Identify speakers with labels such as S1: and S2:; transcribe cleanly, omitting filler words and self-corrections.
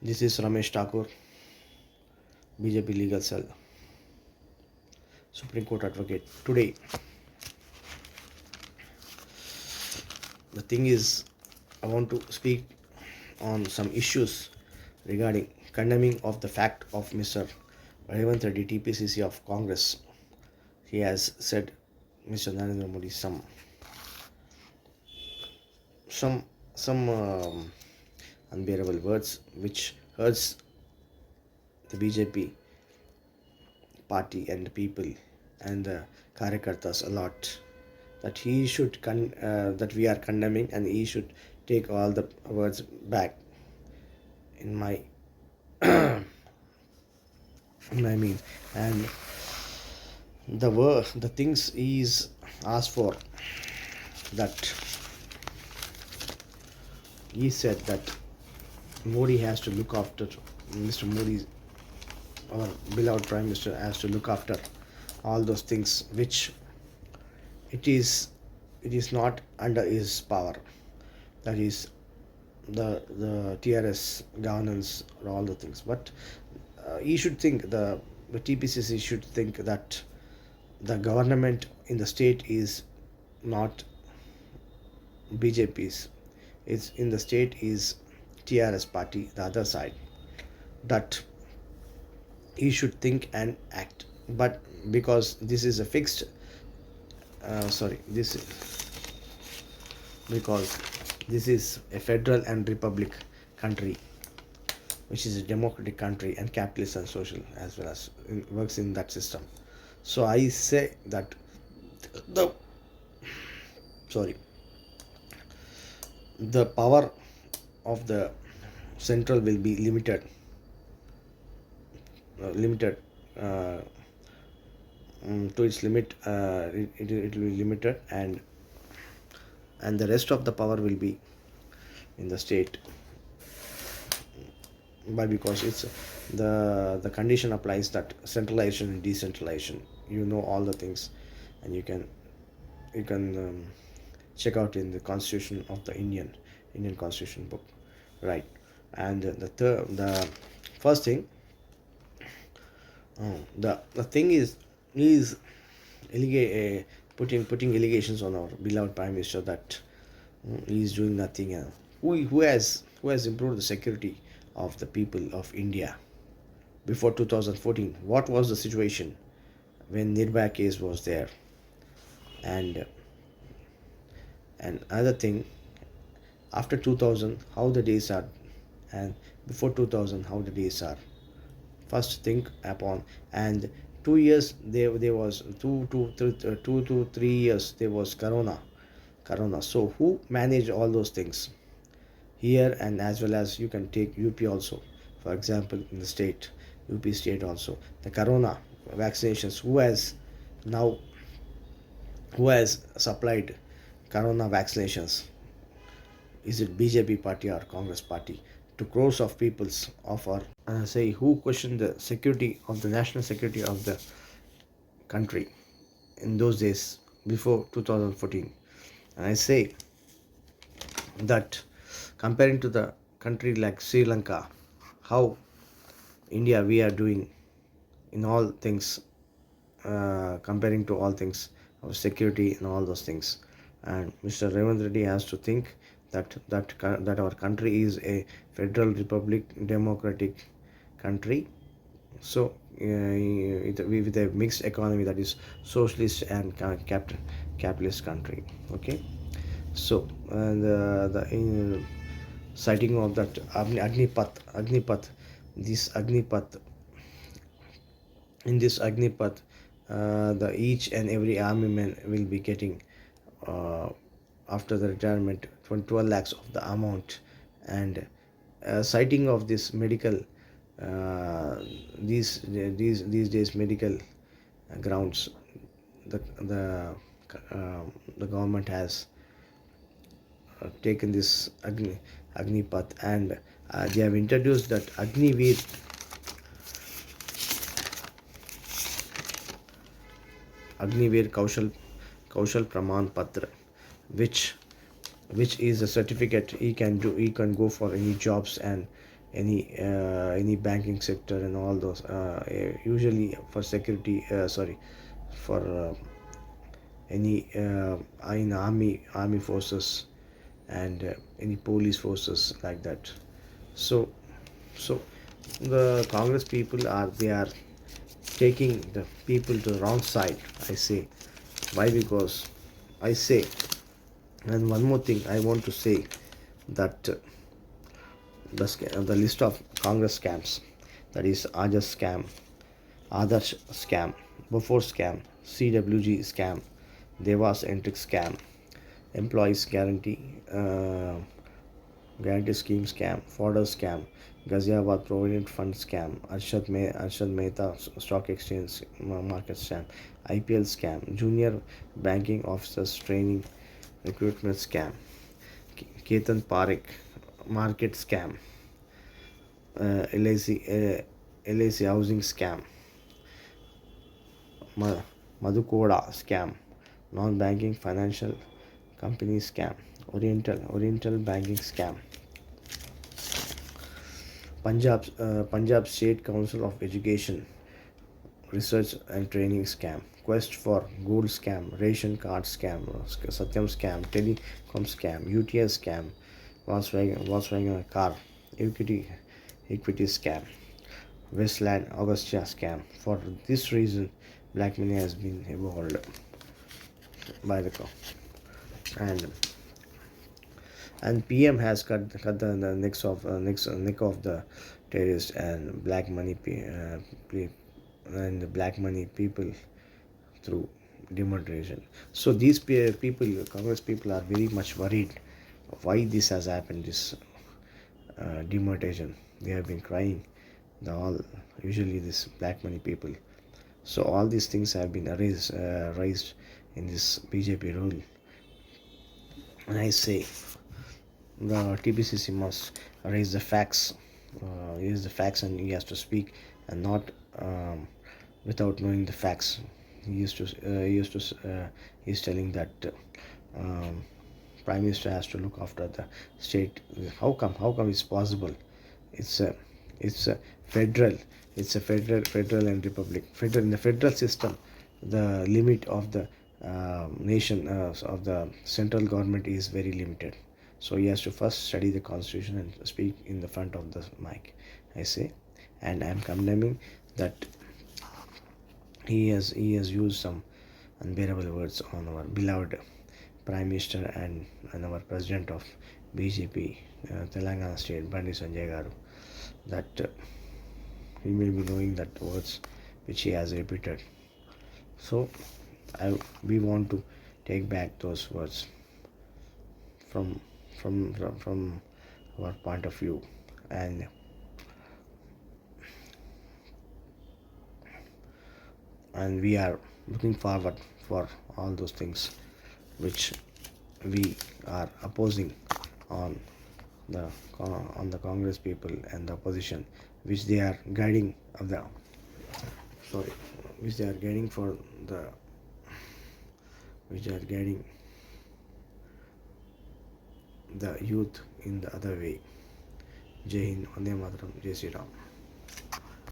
S1: This is Ramesh Thakur, BJP Legal Cell, Supreme Court Advocate. Today, the thing is, I want to speak on some issues regarding condemning of the fact of Mr. Revanth Reddy, TPCC of Congress. He has said Mr. Narendra Modi some unbearable words which hurts the BJP party and the people and the Karyakartas a lot. That he should that we are condemning, and he should take all the words back. In my I mean, and the things he is asked for, that he said that Modi has to look after Mr. Modi, our beloved Prime Minister, has to look after all those things which it is not under his power. That is the TRS governance or all the things. But he should think, the TPCC should think that the government in the state is not BJP's. It's in the state is TRS party, the other side. That he should think and act. But because this is a fixed because this is a federal and republic country, which is a democratic country and capitalist and social as well, as works in that system. So I say that the the power of the central will be limited to its limit. It will be limited, and the rest of the power will be in the state. But because it's the condition applies that centralization and decentralization, all the things, and you can check out in the constitution of the Indian constitution book, right? And the first thing, the thing is putting allegations on our beloved Prime Minister that he is doing nothing. Who has improved the security of the people of India before 2014? What was the situation when Nirbhaya case was there? And other thing, after 2000, how the days are, and before 2000, how the days are. First think upon. And 2 years there was 2 to 3 years there was corona. So who managed all those things here? And as well as you can take UP also, for example, in the state, UP state also, the corona vaccinations, who has supplied corona vaccinations? Is it BJP party or Congress party to crores of peoples of our say, who questioned the security of the national security of the country in those days before 2014? And I say that comparing to the country like Sri Lanka, how India we are doing in all things, comparing to all things, our security and all those things. And Mr. Revanth Reddy has to think that our country is a federal republic democratic country. So with a mixed economy, that is socialist and capitalist country. Okay. So the citing of that Agnipath, this Agnipath, in this Agnipath, the each and every army man will be getting after the retirement 12 lakhs of the amount. And citing of this medical, these days medical grounds, the government has taken this Agnipath, and they have introduced that Agniveer Kaushal Praman Patra, which is a certificate he can go for any jobs and any banking sector and all those, usually for security, for any in army forces, and any police forces like that. So so the Congress people are taking the people to the wrong side, I say. Why? Because I say, and one more thing I want to say, that the list of Congress scams, that is Ajas scam, Adarsh scam, Before scam, CWG scam, Devas Entric scam, Employees Guarantee Scheme scam, Fodder scam, Ghaziabad Provident Fund scam, Arshad Mehta Stock Exchange Market scam, IPL scam, Junior Banking Officers Training Recruitment scam, Ketan Parekh Market scam, LIC Housing scam, Madhukoda scam, Non-Banking Financial Company scam, Oriental Banking scam, Punjab State Council of Education Research and Training scam, Quest for Gold scam, Ration Card scam, Satyam scam, Telecom scam, UTS scam, Volkswagen car, equity scam, Westland Augusta scam. For this reason, black money has been evolved by the and PM has cut the neck of the terrorists and black money and the black money people through demonetization. So these people, Congress people, are very much worried why this has happened. This demonetization. They have been crying. The all usually this black money people. So all these things have been raised in this BJP rule. And I say the TPCC must raise the facts, and he has to speak, and not without knowing the facts. He's telling that Prime Minister has to look after the state. How come it's possible? It's a it's a federal federal and republic. Federal, in the federal system, the limit of the nation of the central government is very limited. So he has to first study the constitution and speak in the front of the mic, I say. And I am condemning that he has used some unbearable words on our beloved Prime Minister and our President of BJP Telangana State, Bandi Sanjay Garu, that he will be knowing that words which he has repeated. So we want to take back those words from our point of view, and we are looking forward for all those things which we are opposing on the Congress people and the opposition, which they are guiding of the which they are guiding for the which are guiding the youth in the other way. Jai Hind, Vande Mataram, Jai Shri Ram.